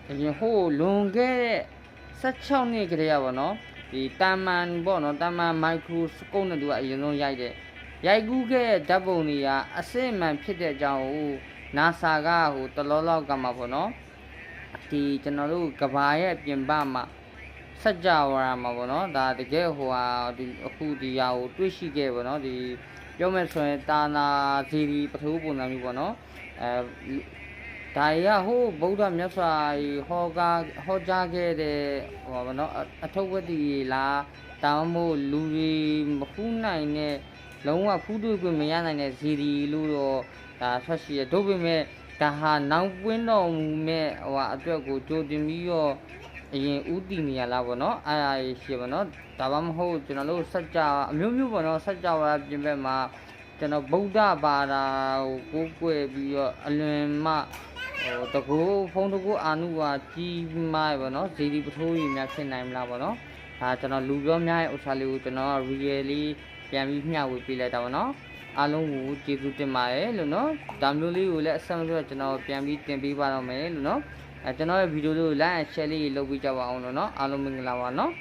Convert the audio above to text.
ရင်ဟိုလွန်ခဲ့တဲ့16နှစ်ကလေးอ่ะဗောနော်ဒီတာမန်ဗောနော်တာမန်မိုက်ခရိုစကုပ်နဲ့သူကအရင်ဆုံးရိုက်တဲ့ရိုက်ကူးခဲ့တဲ့ဓာတ်ပုံတွေကအစစ်မှန်ဖြစ်တဲ့အကြောင်းကို NASA ကဟိုတလောလောက်ကမှာဗောနော်ဒီကျွန်တော်တို့ကဘာရဲ့ပြင်ပမှာစัจ java မှာဗောနော်ဒါတကယ်ဟိုဟာဒီအခုဒီဟာကိုတွေးရှိခဲ့ဗောနော်ဒီပြောမယ်ဆိုရင်တာနာဇီရီပထဝီပုံစံမျိုးဗောနော်ဒါရီကဟိုဗုဒ္ဓမြတ်စွာဟောကြားခဲ့တဲ့ဟောဗောနော်အထုပ်ဝတ္တိလားတောင်းမို့လူတွေမဖူးနိုင်တဲ့လုံးဝဖူးတွေ့ခွင့်မရနိုင်တဲ့ဇီရီလို့တော့ဒါဆက်ရှိရတို့ပေမဲ့ဒါဟာနောက်ပွင့်တော်မူမဲ့ဟိုအတွက်ကိုကြိုတင်ပြီးတော့အရင်ဥတည်နေရလားဗောနော်အားရရှိဗောနော်ဒါမှမဟုတ်ကျွန်တော်တို့စัจ java အမျိုးမျိုးဗောနော်စัจ java ပြင်ဘက်မှာကျွန်တော်ဗုဒ္ဓဘာသာကိုကိုးကွယ်ပြီးတော့အလွန်မှဟိုတကူဖုံးတကူအာနုဝါကြီးမားဗောနော်ဇီဒီပထိုးကြီးများဖြစ်နိုင်မလားဗောနော်ဒါကျွန်တော်လူပြောများရဲ့ဥစ္စာလေးကိုကျွန်တော် really ပြန်ပြီးမျှဝေပေးလိုက်တာဗောနော်အားလုံးကိုကျေးဇူးတင်ပါတယ်လို့နော်ဒါမျိုးလေးကိုလည်းအဆက်မပြတ်ကျွန်တော်ပြန်ပြီးတင်ပေးပါတော့မယ်လို့နော်ကျွန်တော်ရဲ့ဗီဒီယိုလေးကို like and share လေးလုပ်ပေးကြပါအောင်လို့နော်အားလုံးမင်္ဂလာပါနော်